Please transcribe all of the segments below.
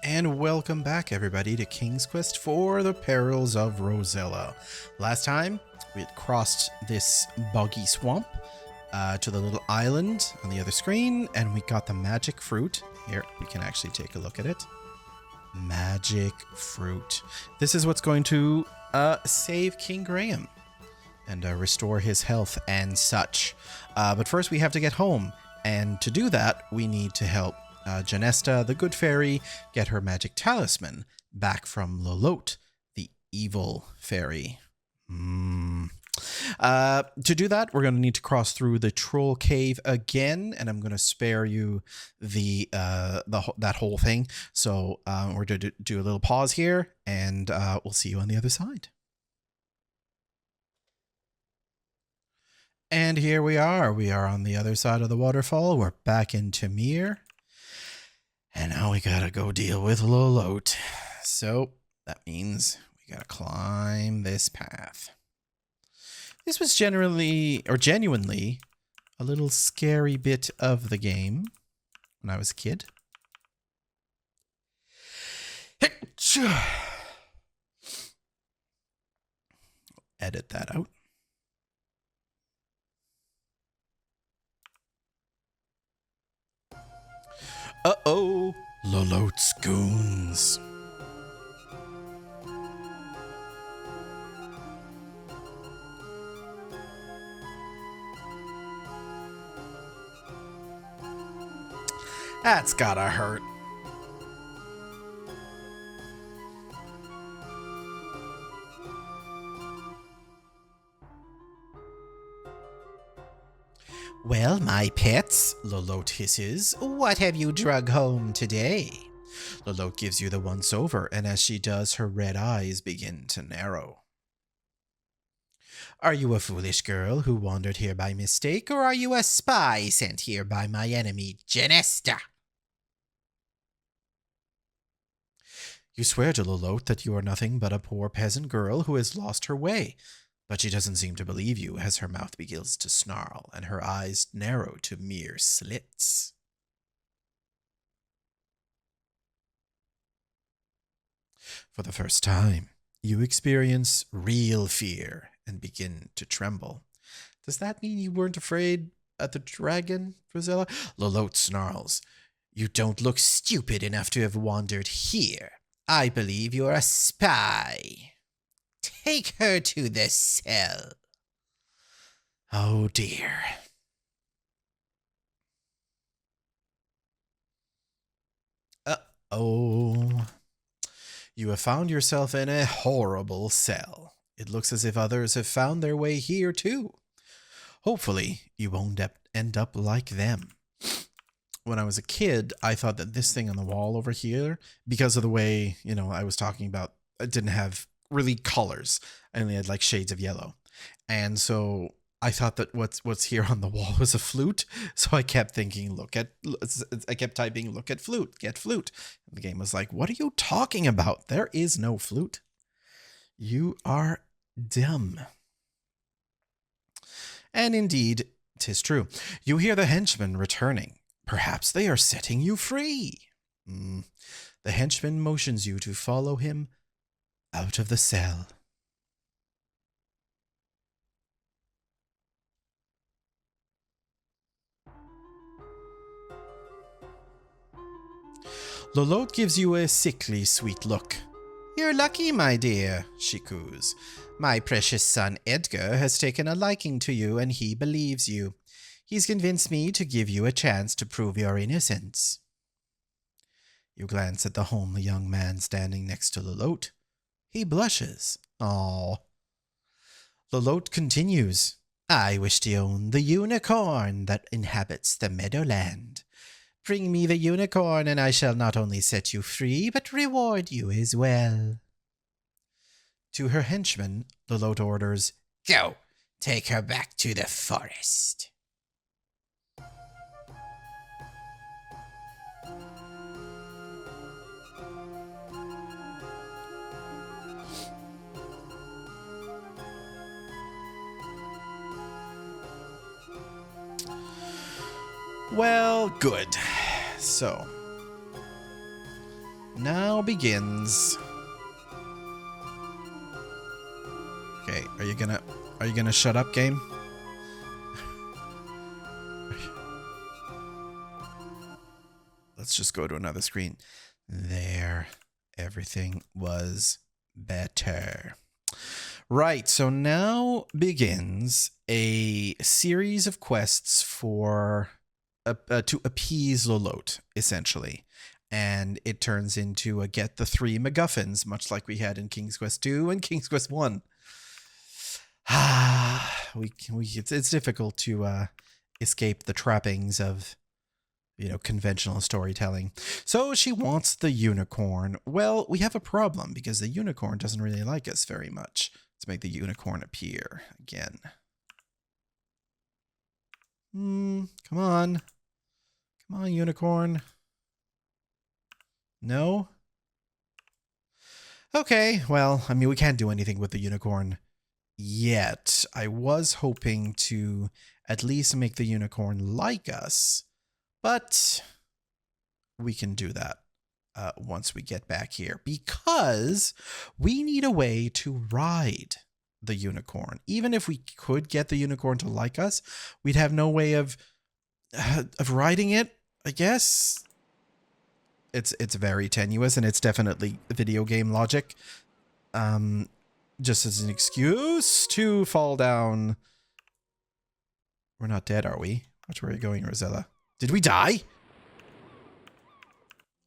and welcome back everybody to King's Quest for the Perils of Rosella. Last time we had crossed this boggy swamp to the little island on the other screen, and we got the magic fruit. Here, we can actually take a look at it. Magic fruit. This is what's going to save King Graham and restore his health and such. But first we have to get home, and to do that we need to help Janesta, the good fairy, get her magic talisman back from Lolote, the evil fairy. To do that, we're going to need to cross through the troll cave again, and I'm going to spare you that whole thing. So we're going to do a little pause here, and we'll see you on the other side. And here we are. We are on the other side of the waterfall. We're back in Tamir. And now we gotta go deal with Lolote. So that means we gotta climb this path. This was genuinely a little scary bit of the game when I was a kid. Edit that out. Uh-oh, Lolote's goons. That's gotta hurt. Well, my pets, Lolote hisses, what have you drug home today? Lolote gives you the once-over, and as she does, her red eyes begin to narrow. Are you a foolish girl who wandered here by mistake, or are you a spy sent here by my enemy, Janesta? You swear to Lolote that you are nothing but a poor peasant girl who has lost her way. But she doesn't seem to believe you as her mouth begins to snarl and her eyes narrow to mere slits. For the first time, you experience real fear and begin to tremble. Does that mean you weren't afraid of the dragon, Rosella? Lolote snarls. You don't look stupid enough to have wandered here. I believe you're a spy. Take her to the cell. Oh dear. Uh-oh. You have found yourself in a horrible cell. It looks as if others have found their way here too. Hopefully, you won't end up like them. When I was a kid, I thought that this thing on the wall over here, because of the way, I was talking about, it didn't have really colors. I only had like shades of yellow. And so I thought that what's here on the wall was a flute. So I kept thinking, I kept typing, look at flute, get flute. And the game was like, what are you talking about? There is no flute. You are dumb. And indeed, 'tis true. You hear the henchman returning. Perhaps they are setting you free. The henchman motions you to follow him out of the cell. Lolote gives you a sickly sweet look. You're lucky, my dear, she coos. My precious son Edgar has taken a liking to you, and he believes you. He's convinced me to give you a chance to prove your innocence. You glance at the homely young man standing next to Lolote. He blushes. Aw. Lolote continues. I wish to own the unicorn that inhabits the meadowland. Bring me the unicorn, and I shall not only set you free, but reward you as well. To her henchman, Lolote orders, Go, take her back to the forest. Well, good. So, now begins. Okay, are you gonna shut up, game? Let's just go to another screen. There, everything was better. Right, so now begins a series of quests for to appease Lolote, essentially. And it turns into a get the 3 MacGuffins, much like we had in King's Quest 2 and King's Quest 1. It's difficult to escape the trappings of, you know, conventional storytelling. So she wants the unicorn. Well, we have a problem because the unicorn doesn't really like us very much. Let's make the unicorn appear again. Come on. Come on, unicorn. No? Okay, well, I mean, we can't do anything with the unicorn yet. I was hoping to at least make the unicorn like us, but we can do that once we get back here, because we need a way to ride the unicorn. Even if we could get the unicorn to like us, we'd have no way of riding it, I guess. It's very tenuous, and it's definitely video game logic. Just as an excuse to fall down. We're not dead, are we? Which way are you going, Rosella? Did we die?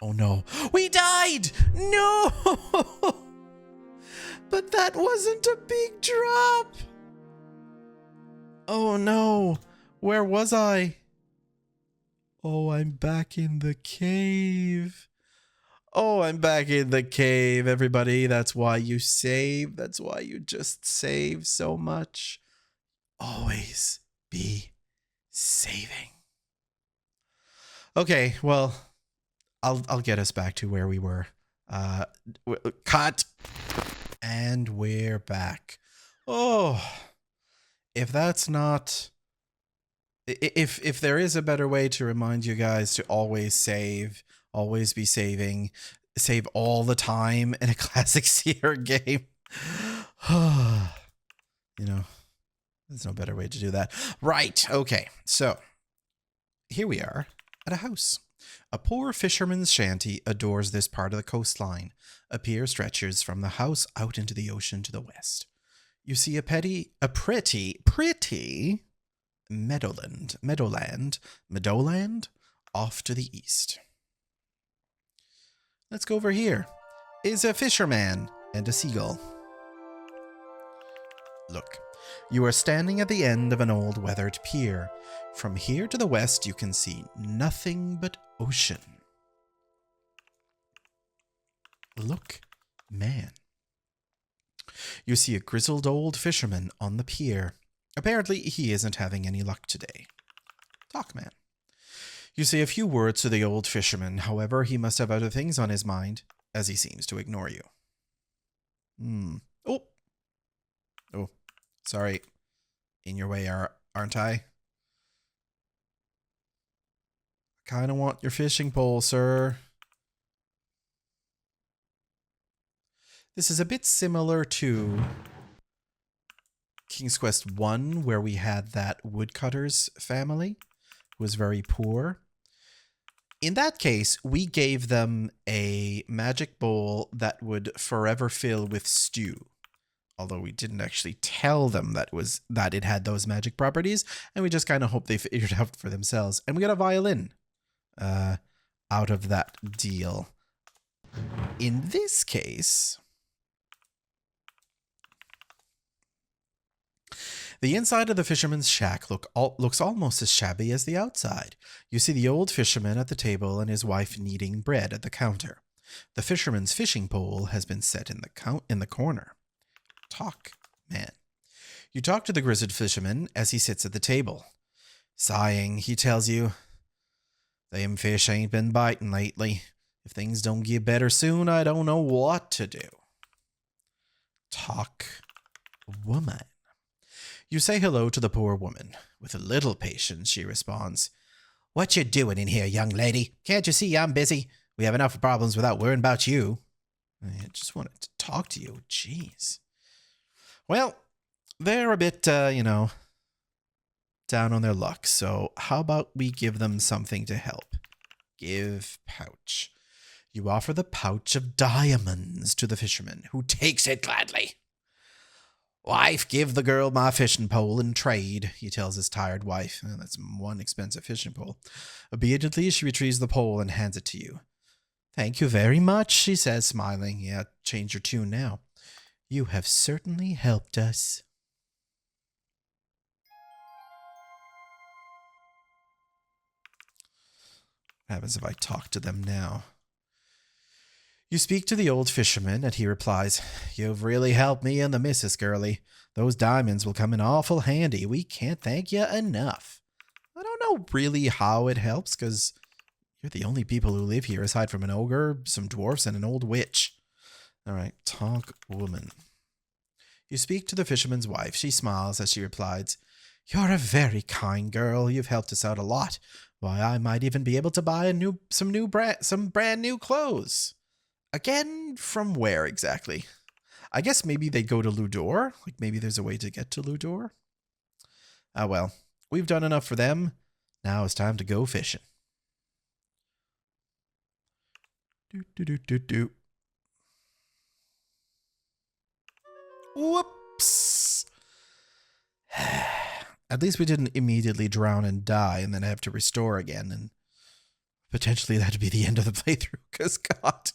Oh no. We died! No! But that wasn't a big drop! Oh no. Where was I? Oh, I'm back in the cave. Oh, I'm back in the cave, everybody. That's why you save. That's why you just save so much. Always be saving. Okay, well, I'll get us back to where we were. Cut. And we're back. Oh, if that's not... If there is a better way to remind you guys to always save, always be saving, save all the time in a classic Sierra game. You know, there's no better way to do that. Right, okay, so here we are at a house. A poor fisherman's shanty adores this part of the coastline. A pier stretches from the house out into the ocean to the west. You see a pretty meadowland off to the east. Let's go over here. Is a fisherman and a seagull. Look, you are standing at the end of an old weathered pier. From here to the west, you can see nothing but ocean. Look, man. You see a grizzled old fisherman on the pier. Apparently, he isn't having any luck today. Talk, man. You say a few words to the old fisherman. However, he must have other things on his mind, as he seems to ignore you. Oh, sorry. In your way, aren't I? I kind of want your fishing pole, sir. This is a bit similar to King's Quest 1, where we had that woodcutter's family who was very poor. In that case, we gave them a magic bowl that would forever fill with stew. Although we didn't actually tell them that it had those magic properties, and we just kind of hoped they figured it out for themselves. And we got a violin out of that deal. In this case, the inside of the fisherman's shack looks almost as shabby as the outside. You see the old fisherman at the table and his wife kneading bread at the counter. The fisherman's fishing pole has been set in the corner. Talk, man. You talk to the grizzled fisherman as he sits at the table. Sighing, he tells you, "Them fish ain't been biting lately. If things don't get better soon, I don't know what to do." Talk, woman. You say hello to the poor woman. With a little patience, she responds, "What you doing in here, young lady? Can't you see I'm busy? We have enough problems without worrying about you. I just wanted to talk to you. Jeez. Well, they're a bit, down on their luck. So how about we give them something to help? Give pouch. You offer the pouch of diamonds to the fisherman, who takes it gladly. Wife, give the girl my fishing pole in trade, he tells his tired wife. Oh, that's one expensive fishing pole. Obediently, she retrieves the pole and hands it to you. Thank you very much, she says, smiling. Yeah, change your tune now. You have certainly helped us. What happens if I talk to them now? You speak to the old fisherman, and he replies, You've really helped me and the missus, girlie. Those diamonds will come in awful handy. We can't thank you enough. I don't know really how it helps, because you're the only people who live here, aside from an ogre, some dwarfs, and an old witch. All right, talk woman. You speak to the fisherman's wife. She smiles as she replies, You're a very kind girl. You've helped us out a lot. Why, I might even be able to buy some brand new clothes. Again, from where exactly? I guess maybe they go to Ludor. Like maybe there's a way to get to Ludor. Ah, well, we've done enough for them. Now it's time to go fishing. Whoops. At least we didn't immediately drown and die and then have to restore again. And potentially that'd be the end of the playthrough. Because God.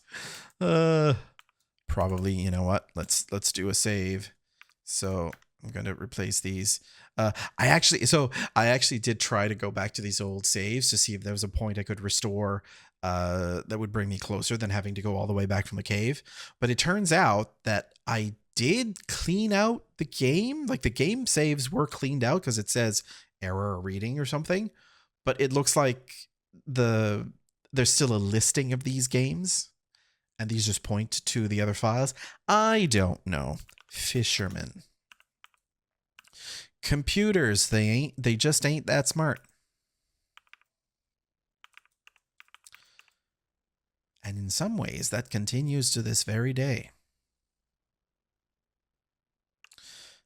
Probably, you know what? Let's do a save. So I'm going to replace these. I actually did try to go back to these old saves to see if there was a point I could restore that would bring me closer than having to go all the way back from the cave. But it turns out that I did clean out the game. Like the game saves were cleaned out because it says error reading or something. But it looks like there's still a listing of these games. And these just point to the other files. I don't know. Fishermen. Computers, they just ain't that smart. And in some ways, that continues to this very day.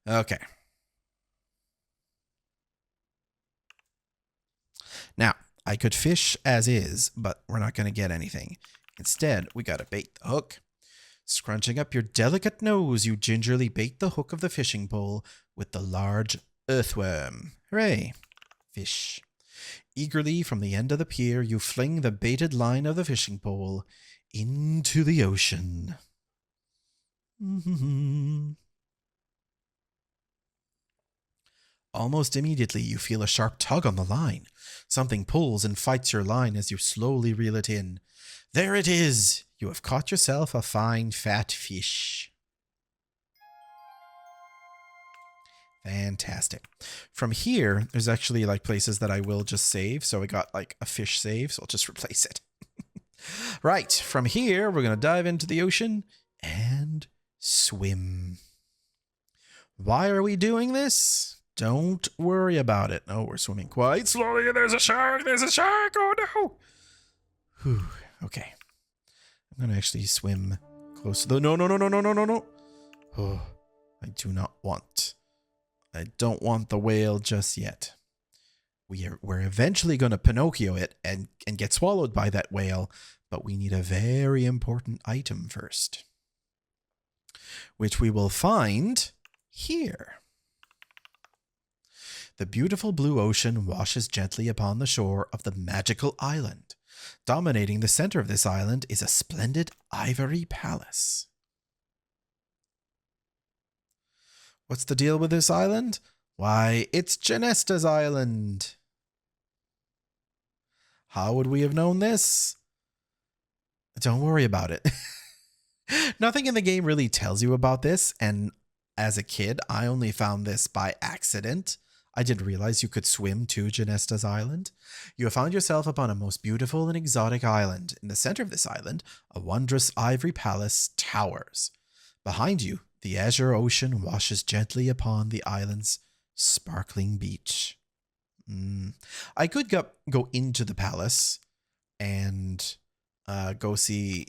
Okay. Now, I could fish as is, but we're not going to get anything. Instead, we gotta bait the hook. Scrunching up your delicate nose, you gingerly bait the hook of the fishing pole with the large earthworm. Hooray! Fish. Eagerly from the end of the pier, you fling the baited line of the fishing pole into the ocean. Almost immediately, you feel a sharp tug on the line. Something pulls and fights your line as you slowly reel it in. There it is! You have caught yourself a fine fat fish. Fantastic. From here, there's actually like places that I will just save. So I got like a fish save, so I'll just replace it. Right, from here, we're going to dive into the ocean and swim. Why are we doing this? Don't worry about it. Oh, we're swimming quite slowly. There's a shark! There's a shark! Oh no! Whew. Okay. I'm going to actually swim close to the... No. Oh, I do not want... I don't want the whale just yet. We're eventually going to Pinocchio it and get swallowed by that whale, but we need a very important item first, which we will find here. The beautiful blue ocean washes gently upon the shore of the magical island. Dominating the center of this island is a splendid ivory palace. What's the deal with this island? Why, it's Genesta's island. How would we have known this? Don't worry about it. Nothing in the game really tells you about this, and as a kid, I only found this by accident. I didn't realize you could swim to Genesta's island. You have found yourself upon a most beautiful and exotic island. In the center of this island, a wondrous ivory palace towers. Behind you, the azure ocean washes gently upon the island's sparkling beach. I could go into the palace and go see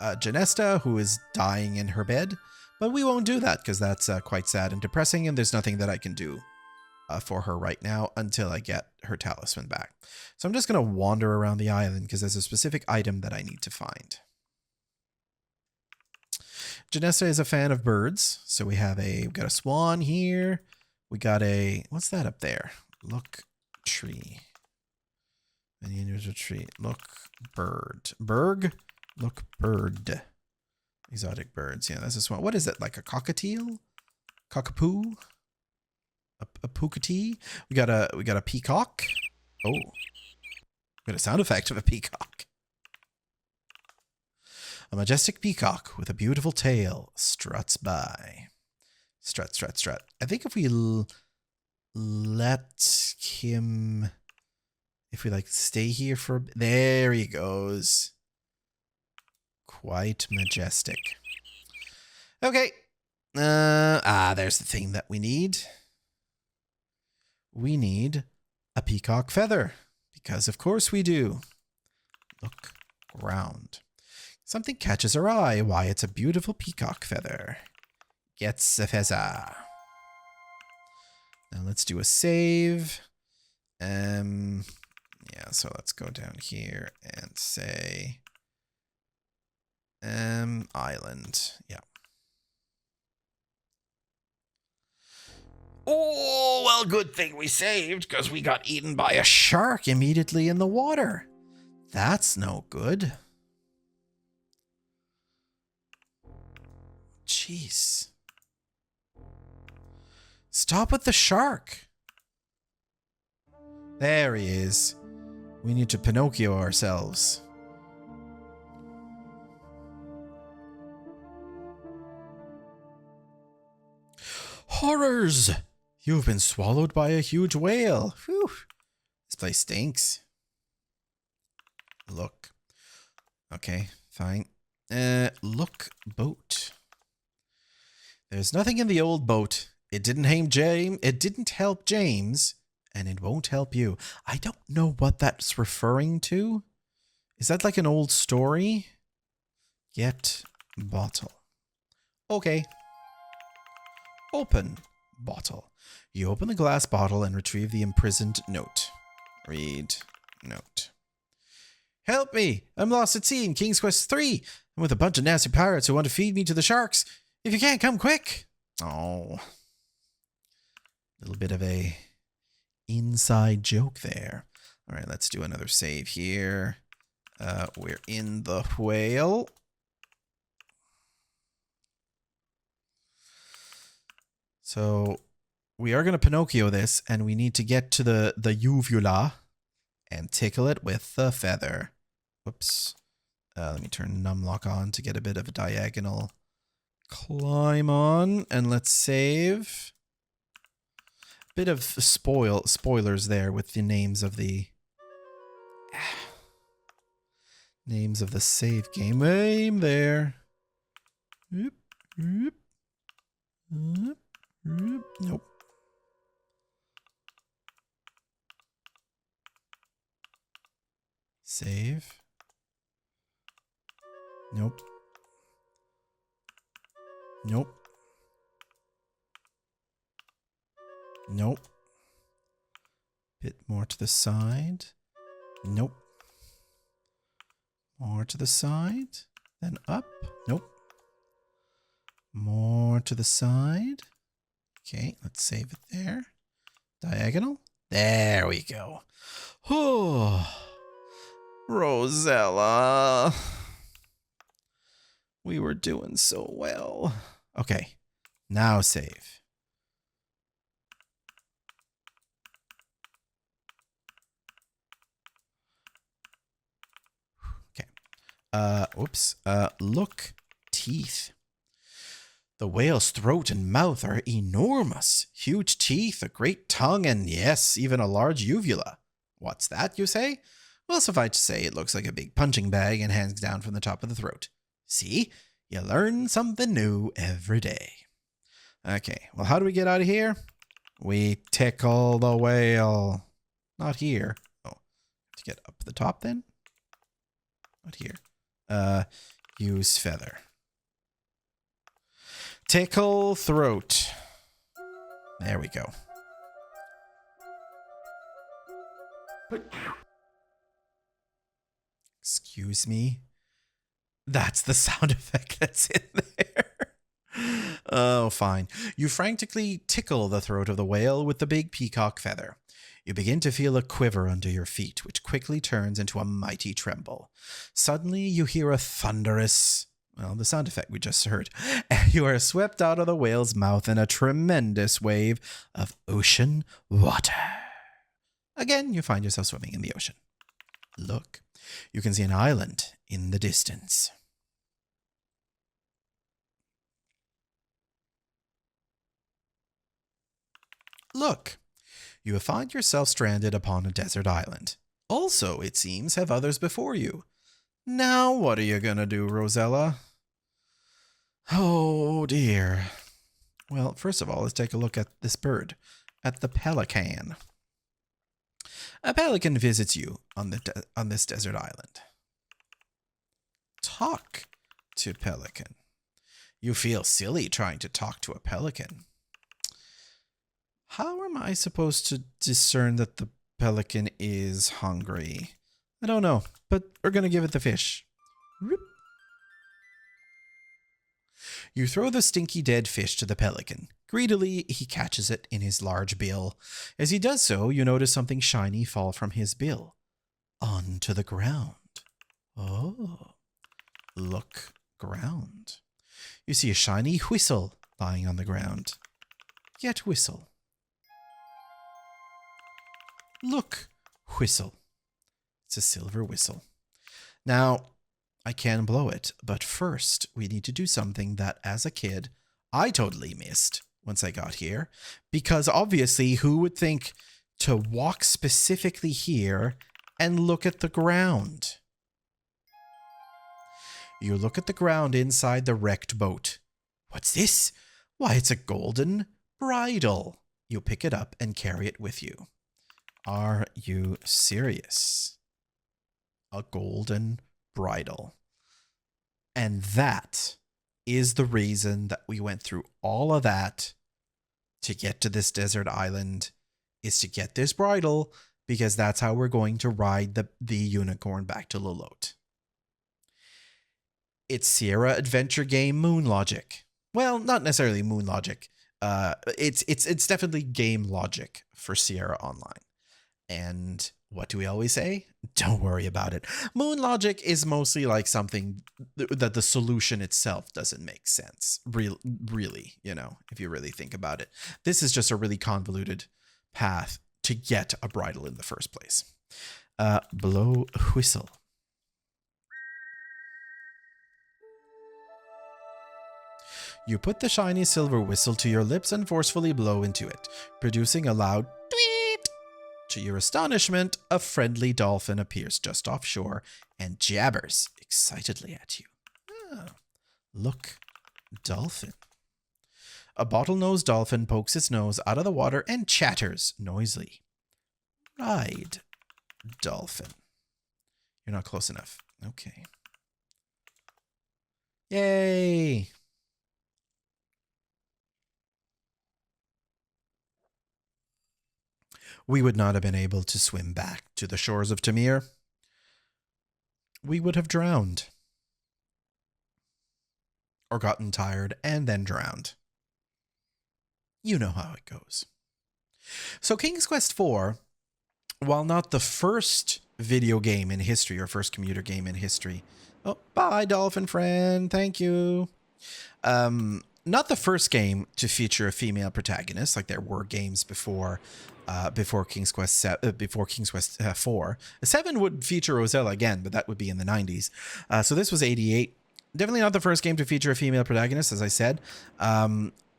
Janesta, who is dying in her bed. But we won't do that because that's quite sad and depressing, and there's nothing that I can do for her right now until I get her talisman back. So I'm just going to wander around the island because there's a specific item that I need to find. Janessa is a fan of birds, so we got a swan here. We got a, what's that up there? Look tree. Any unusual tree. Look bird. Berg? Look bird. Exotic birds. Yeah, that's a swan. What is it? Like a cockatiel? Cockapoo? A pookatee? We got a peacock. Oh. We got a sound effect of a peacock. A majestic peacock with a beautiful tail struts by. Strut, strut, strut. I think if we let him... If we, like, stay here for... There he goes. Quite majestic. Okay. There's the thing that we need. We need a peacock feather. Because, of course, we do. Look around. Something catches our eye. Why, it's a beautiful peacock feather. Gets a feather. Now let's do a save. Yeah, so let's go down here and say island. Yeah. Oh, well, good thing we saved because we got eaten by a shark immediately in the water. That's no good. Jeez. Stop with the shark. There he is. We need to Pinocchio ourselves. Horrors! You've been swallowed by a huge whale. Whew. This place stinks. Look. Okay, fine. Look boat. There's nothing in the old boat. It didn't help James, and it won't help you. I don't know what that's referring to. Is that like an old story? Get bottle. Okay. Open bottle. You open the glass bottle and retrieve the imprisoned note. Read note. Help me! I'm lost at sea in King's Quest 3. I'm with a bunch of nasty pirates who want to feed me to the sharks. If you can't, come quick. Oh. Little bit of a inside joke there. All right, let's do another save here. We're in the whale. So we are going to Pinocchio this, and we need to get to the uvula and tickle it with the feather. Whoops. Let me turn numlock on to get a bit of a diagonal climb on, and let's save. Bit of spoilers there with the names of the save game. Aim there. Oop, oop, oop, oop. Nope. Save. Nope. Nope. Nope. Bit more to the side. Nope. More to the side. Then up. Nope. More to the side. Okay, let's save it there. Diagonal. There we go. Oh, Rosella. We were doing so well. Okay, now save. Whoops. Look, teeth. The whale's throat and mouth are enormous. Huge teeth, a great tongue, and yes, even a large uvula. What's that, you say? Well, suffice to say, it looks like a big punching bag and hangs down from the top of the throat. See? You learn something new every day. Okay, well, how do we get out of here? We tickle the whale. Not here. Oh, to get up the top then? Not here. Use feather. Tickle throat. There we go. Excuse me. That's the sound effect that's in there. Oh, fine. You frantically tickle the throat of the whale with the big peacock feather. You begin to feel a quiver under your feet, which quickly turns into a mighty tremble. Suddenly, you hear a thunderous, well, the sound effect we just heard, and you are swept out of the whale's mouth in a tremendous wave of ocean water. Again, you find yourself swimming in the ocean. Look, you can see an island in the distance. Look, you have found yourself stranded upon a desert island. Also, it seems, have others before you. Now, what are you gonna do, Rosella? Oh, dear. Well, first of all, let's take a look at this bird, at the pelican. A pelican visits you on this desert island. Talk to pelican. You feel silly trying to talk to a pelican. How am I supposed to discern that the pelican is hungry? I don't know, but we're going to give it the fish. Whoop. You throw the stinky dead fish to the pelican. Greedily, he catches it in his large bill. As he does so, you notice something shiny fall from his bill onto the ground. Oh, look ground. You see a shiny whistle lying on the ground. Yet whistle. Look, whistle. It's a silver whistle. Now, I can blow it, but first we need to do something that as a kid, I totally missed once I got here. Because obviously, who would think to walk specifically here and look at the ground? You look at the ground inside the wrecked boat. What's this? Why, it's a golden bridle. You pick it up and carry it with you. Are you serious? A golden bridle. And that is the reason that we went through all of that to get to this desert island, is to get this bridle, because that's how we're going to ride the unicorn back to Lolote. It's Sierra adventure game Moon Logic. Well, not necessarily Moon Logic. It's definitely game logic for Sierra Online. And what do we always say? Don't worry about it. Moon Logic is mostly like something that the solution itself doesn't make sense. Really, you know, if you really think about it. This is just a really convoluted path to get a bridle in the first place. Blow whistle. You put the shiny silver whistle to your lips and forcefully blow into it, producing a loud tweet. To your astonishment, a friendly dolphin appears just offshore and jabbers excitedly at you. Oh, look, dolphin. A bottlenose dolphin pokes its nose out of the water and chatters noisily. Ride, dolphin. You're not close enough. Okay. Yay! We would not have been able to swim back to the shores of Tamir. We would have drowned. Or gotten tired and then drowned. You know how it goes. So King's Quest IV, while not the first video game in history or first commuter game in history. Oh, bye, dolphin friend. Thank you. Not the first game to feature a female protagonist, like there were games before King's Quest IV. 7 would feature Rosella again, but that would be in the 90s. So this was 88. Definitely not the first game to feature a female protagonist, as I said.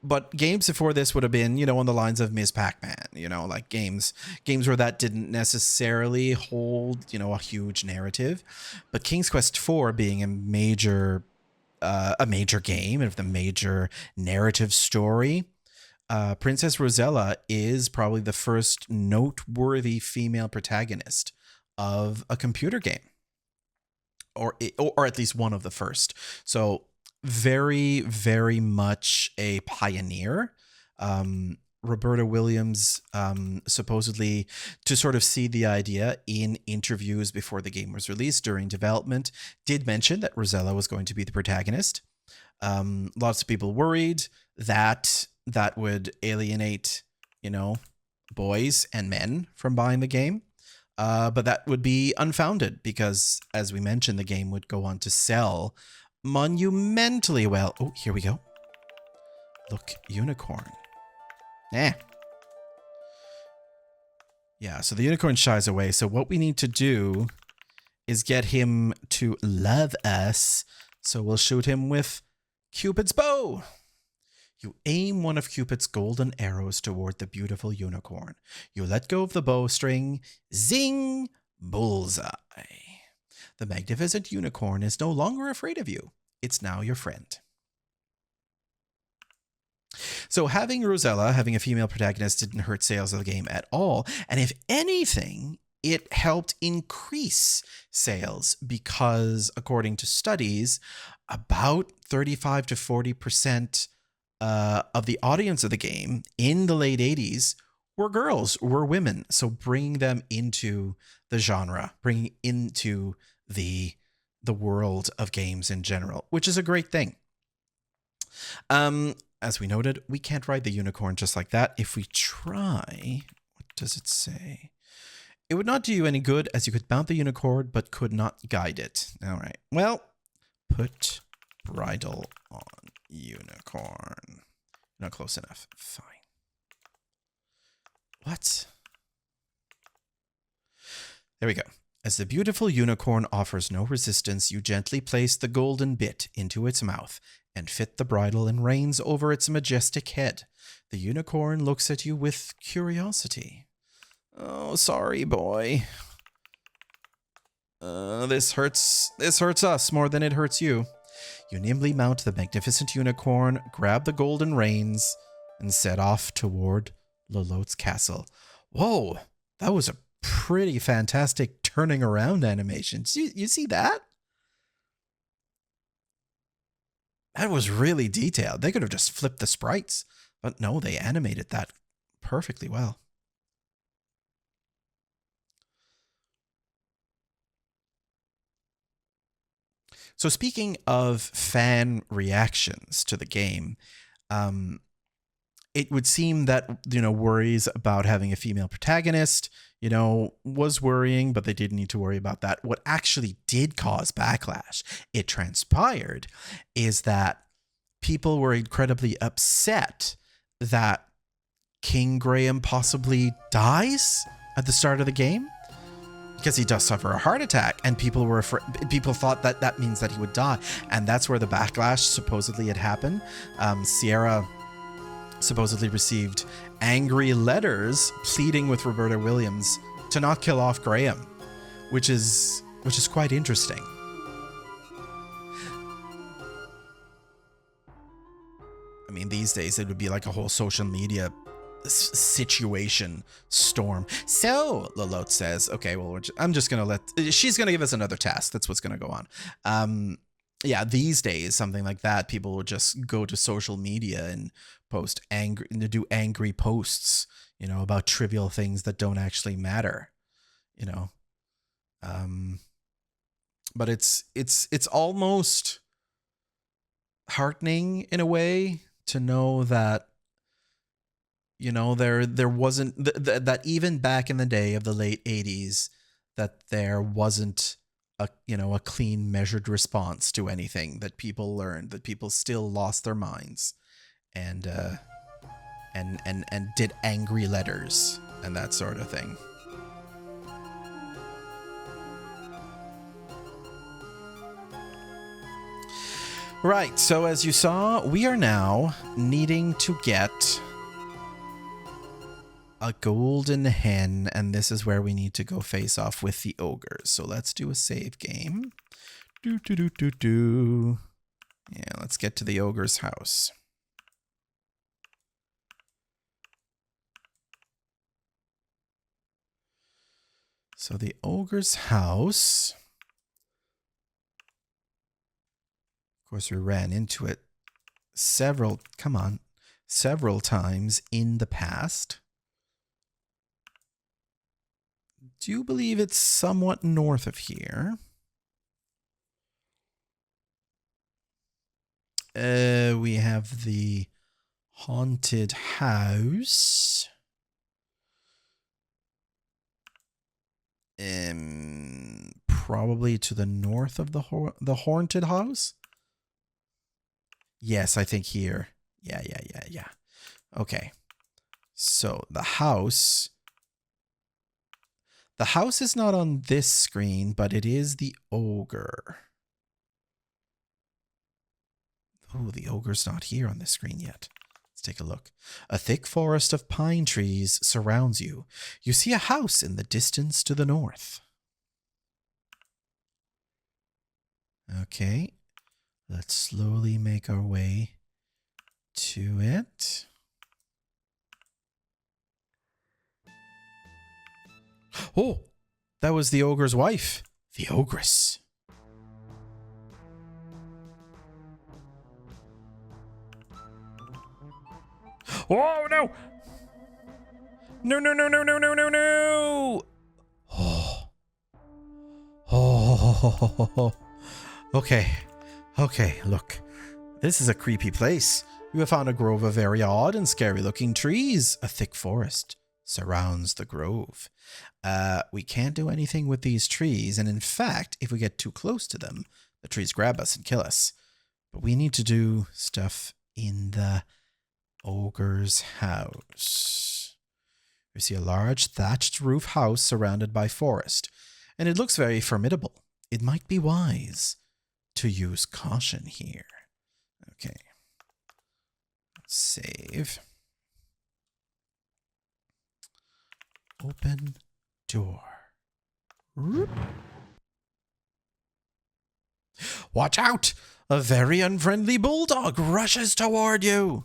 But games before this would have been, you know, on the lines of Ms. Pac-Man, you know, like games where that didn't necessarily hold, you know, a huge narrative. But King's Quest IV being a major game of the major narrative story, Princess Rosella is probably the first noteworthy female protagonist of a computer game. or at least one of the first. So very, very much a pioneer. Roberta Williams, supposedly to sort of see the idea in interviews before the game was released during development, did mention that Rosella was going to be the protagonist. Lots of people worried that that would alienate, boys and men from buying the game. But that would be unfounded because, as we mentioned, the game would go on to sell monumentally well. Oh, here we go. Look, unicorn. Yeah, so the unicorn shies away. So what we need to do is get him to love us. So we'll shoot him with Cupid's bow. You aim one of Cupid's golden arrows toward the beautiful unicorn. You let go of the bowstring. Zing! Bullseye. The magnificent unicorn is no longer afraid of you. It's now your friend. So having Rosella, having a female protagonist, didn't hurt sales of the game at all. And if anything, it helped increase sales because, according to studies, about 35 to 40% of the audience of the game in the late 80s were girls, were women. So bringing them into the genre, bringing into the world of games in general, which is a great thing. As we noted, we can't ride the unicorn just like that. If we try, what does it say? It would not do you any good as you could mount the unicorn but could not guide it. All right. Well, put bridle on unicorn. Not close enough. Fine. What? There we go. As the beautiful unicorn offers no resistance, you gently place the golden bit into its mouth and fit the bridle and reins over its majestic head. The unicorn looks at you with curiosity. Oh, sorry, boy. This hurts us more than it hurts you. You nimbly mount the magnificent unicorn, grab the golden reins, and set off toward Lolote's castle. Whoa, that was a pretty fantastic turning around animation. You see that? That was really detailed. They could have just flipped the sprites, but no, they animated that perfectly well. So speaking of fan reactions to the game, it would seem that, worries about having a female protagonist, was worrying, but they didn't need to worry about that. What actually did cause backlash, it transpired, is that people were incredibly upset that King Graham possibly dies at the start of the game. Because he does suffer a heart attack, and people thought that means that he would die, and that's where the backlash supposedly had happened. Sierra supposedly received angry letters pleading with Roberta Williams to not kill off Graham, which is quite interesting. I mean, these days it would be like a whole social media situation storm. So Lolote says, okay, well, I'm just gonna she's gonna give us another task. That's what's gonna go on. Yeah, these days something like that, people would just go to social media and do angry posts, about trivial things that don't actually matter, but it's almost heartening in a way to know that there wasn't that even back in the day of the late 80s, that there wasn't a clean, measured response to anything, that people learned, that people still lost their minds and did angry letters and that sort of thing. Right, so as you saw, we are now needing to get a golden hen, and this is where we need to go face off with the ogres. So let's do a save game. Yeah, let's get to the ogre's house. So the ogre's house Of course, we ran into it several times in the past. Do believe it's somewhat north of here. We have the haunted house. Probably to the north of the haunted house. Yes, I think here. Yeah. Okay. So the house is not on this screen, but it is the ogre. Oh, the ogre's not here on this screen yet. Let's take a look. A thick forest of pine trees surrounds you. You see a house in the distance to the north. Okay. Let's slowly make our way to it. Oh, that was the ogre's wife, the ogress. Oh, no. No. Oh. Okay, look. This is a creepy place. You have found a grove of very odd and scary looking trees. A thick forest surrounds the grove. We can't do anything with these trees, and in fact, if we get too close to them, the trees grab us and kill us. But we need to do stuff in the ogre's house. We see a large thatched roof house surrounded by forest, and it looks very formidable. It might be wise to use caution here. Okay. Save. Open door. Watch out! A very unfriendly bulldog rushes toward you.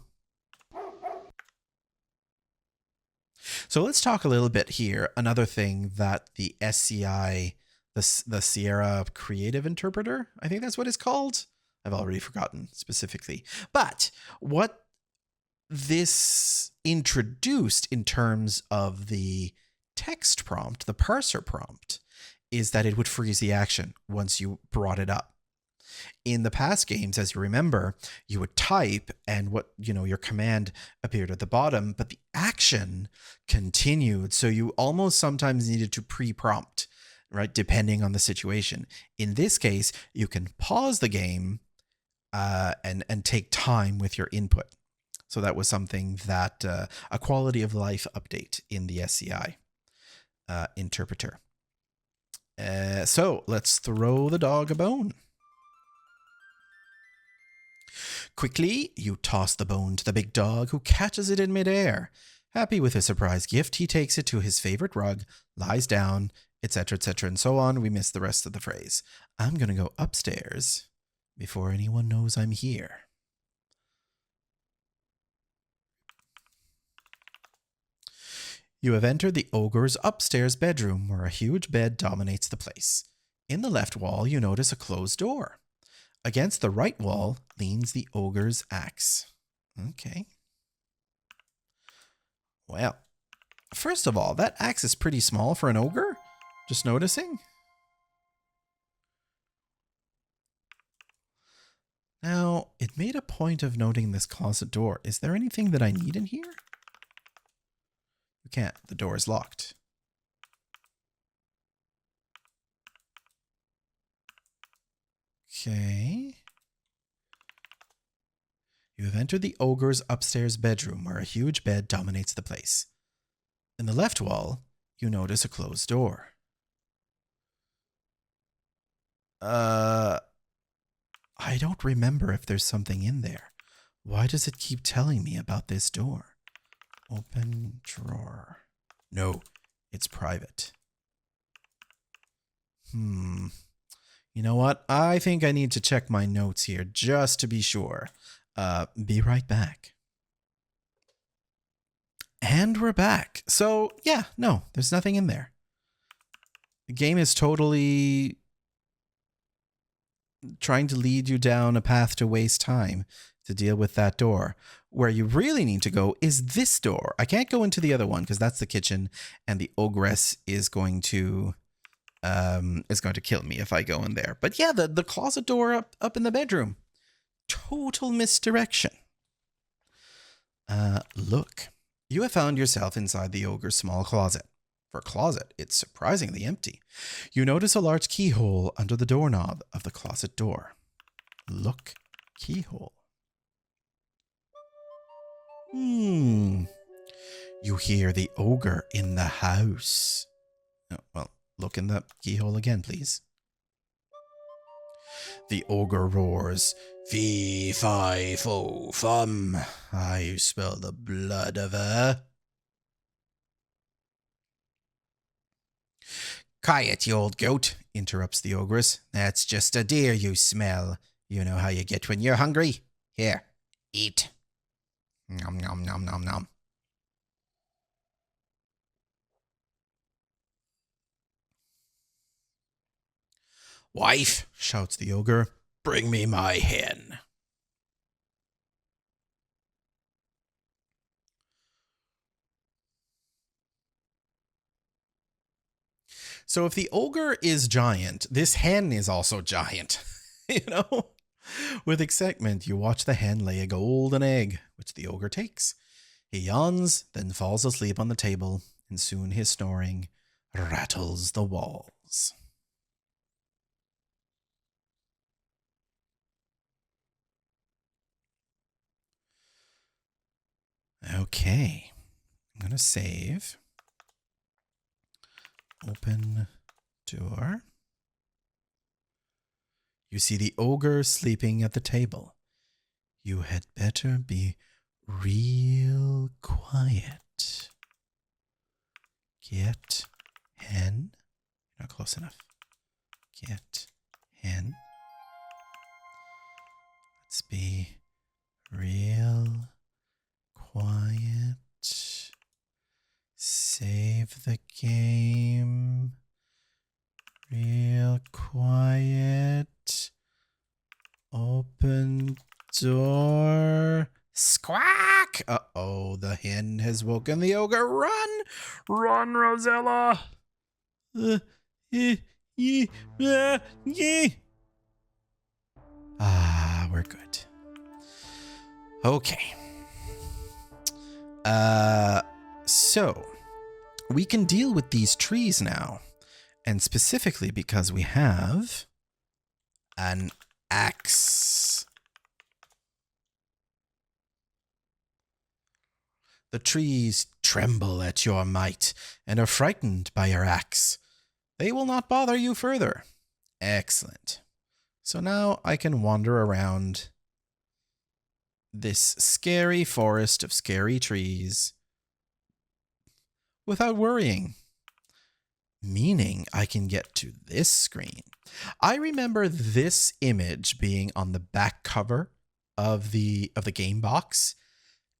So let's talk a little bit here. Another thing that the SCI, the Sierra Creative Interpreter, I think that's what it's called. I've already forgotten specifically. But what this introduced in terms of the text prompt, the parser prompt, is that it would freeze the action once you brought it up. In the past games, as you remember, you would type and your command appeared at the bottom, but the action continued. So you almost sometimes needed to pre-prompt, right? Depending on the situation. In this case, you can pause the game and take time with your input. So that was something that a quality of life update in the SCI interpreter. So let's throw the dog a bone. Quickly, you toss the bone to the big dog, who catches it in midair. Happy with his surprise gift, he takes it to his favorite rug, lies down, etc., and so on. We missed the rest of the phrase. I'm going to go upstairs before anyone knows I'm here. You have entered the ogre's upstairs bedroom, where a huge bed dominates the place. In the left wall, you notice a closed door. Against the right wall leans the ogre's axe. Okay. Well, first of all, that axe is pretty small for an ogre. Just noticing. Now, it made a point of noting this closet door. Is there anything that I need in here? You can't. The door is locked. Okay. You have entered the ogre's upstairs bedroom, where a huge bed dominates the place. In the left wall, you notice a closed door. I don't remember if there's something in there. Why does it keep telling me about this door? Open drawer. No, it's private. You know what? I think I need to check my notes here just to be sure. Be right back. And we're back. So, yeah, no, there's nothing in there. The game is totally trying to lead you down a path to waste time to deal with that door. Where you really need to go is this door. I can't go into the other one because that's the kitchen, and the ogress is going to kill me if I go in there. But yeah, the closet door up in the bedroom. Total misdirection. Look. You have found yourself inside the ogre's small closet. For a closet, it's surprisingly empty. You notice a large keyhole under the doorknob of the closet door. Look. Keyhole. You hear the ogre in the house. Oh, well, look in the keyhole again, please. The ogre roars, "Fee, fi, fo, fum. I smell the blood of her." "Quiet, you old goat," interrupts the ogress. "That's just a deer you smell. You know how you get when you're hungry. Here, eat." Nom, nom, nom, nom, nom. "Wife," shouts the ogre, "bring me my hen." So if the ogre is giant, this hen is also giant. You know? With excitement, you watch the hen lay a golden egg, which the ogre takes. He yawns, then falls asleep on the table, and soon his snoring rattles the walls. Okay. I'm going to save. Open door. You see the ogre sleeping at the table. You had better be real quiet. Get hen. Not close enough. Get hen. Let's be real quiet. Save the game. Real quiet. Open door. Squawk! Uh-oh, the hen has woken the ogre. Run! Run, Rosella! We're good. Okay. So we can deal with these trees now. And specifically because we have an axe. The trees tremble at your might and are frightened by your axe. They will not bother you further. Excellent. So now I can wander around this scary forest of scary trees without worrying. Meaning I can get to this screen. I remember this image being on the back cover of the game box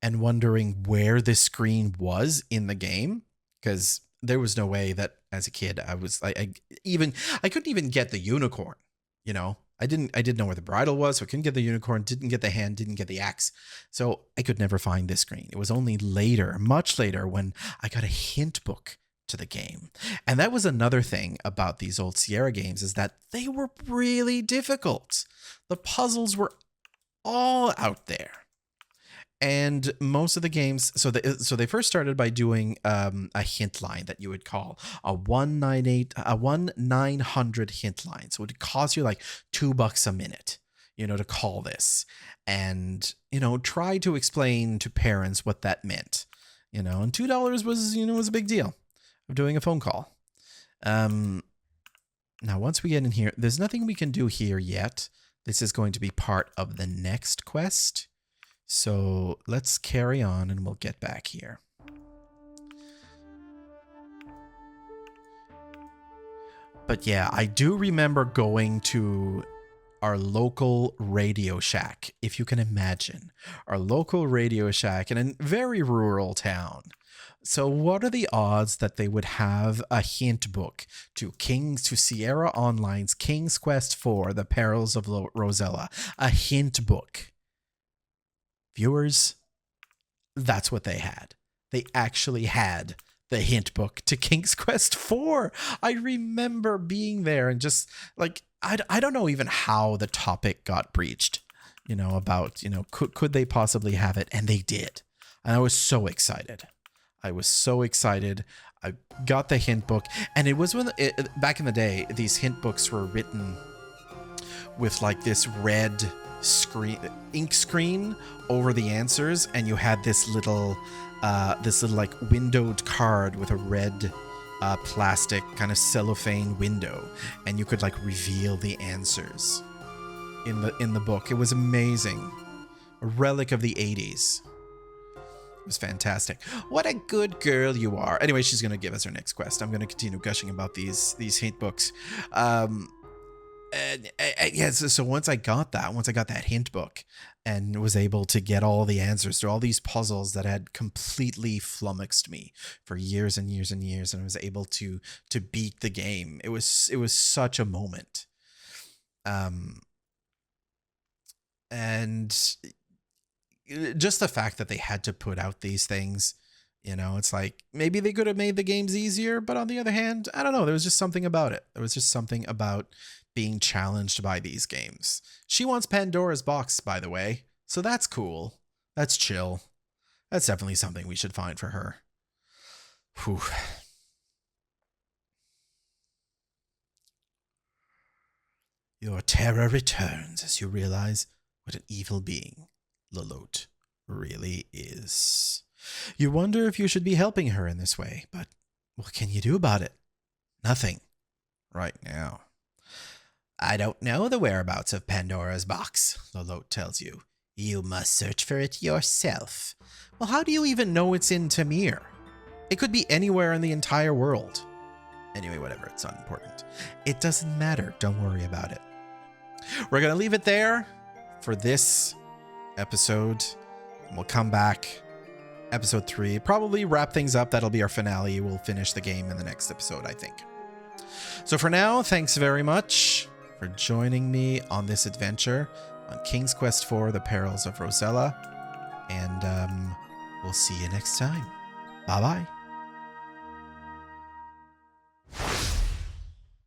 and wondering where this screen was in the game, because there was no way that as a kid I couldn't even get the unicorn, you know. I didn't know where the bridle was, so I couldn't get the unicorn, didn't get the hand, didn't get the axe. So I could never find this screen. It was only later, much later, when I got a hint book to the game. And that was another thing about these old Sierra games, is that they were really difficult. The puzzles were all out there. And most of the games, so they first started by doing a hint line that you would call a 1-900 hint line. So it would cost you like $2 a minute, you know, to call this, and you know, try to explain to parents what that meant, you know. And $2 was a big deal of doing a phone call. Now once we get in here, there's nothing we can do here yet. This is going to be part of the next quest. So let's carry on and we'll get back here. But yeah, I do remember going to our local Radio Shack, if you can imagine. Our local Radio Shack in a very rural town. So what are the odds that they would have a hint book to Sierra Online's King's Quest IV, The Perils of Rosella? A hint book. Viewers, that's what they had. They actually had the hint book to King's Quest IV. I remember being there and just like, I don't know even how the topic got breached, about, could they possibly have it? And they did. And I was so excited. I got the hint book, and it was back in the day, these hint books were written with like this red ink screen over the answers, and you had this little like windowed card with a red plastic kind of cellophane window, and you could like reveal the answers in the book. It was amazing. A relic of the 80s. It was fantastic. What a good girl you are. Anyway, she's going to give us her next quest. I'm going to continue gushing about these hint books. So once I got that hint book and was able to get all the answers to all these puzzles that had completely flummoxed me for years and years and years, and I was able to beat the game. It was such a moment. And just the fact that they had to put out these things, it's like maybe they could have made the games easier, but on the other hand, I don't know. There was just something about it. There was just something about being challenged by these games. She wants Pandora's box, by the way, so that's cool. That's chill. That's definitely something we should find for her. Whew. Your terror returns as you realize what an evil being Lolotte really is. You wonder if you should be helping her in this way, but what can you do about it? Nothing. Right now. I don't know the whereabouts of Pandora's box, Lolotte tells you. You must search for it yourself. Well, how do you even know it's in Tamir? It could be anywhere in the entire world. Anyway, whatever, it's not important. It doesn't matter, don't worry about it. We're going to leave it there for this episode. We'll come back. Episode 3. Probably wrap things up. That'll be our finale. We'll finish the game in the next episode, I think. So for now, thanks very much for joining me on this adventure on King's Quest IV, The Perils of Rosella. And we'll see you next time. Bye-bye.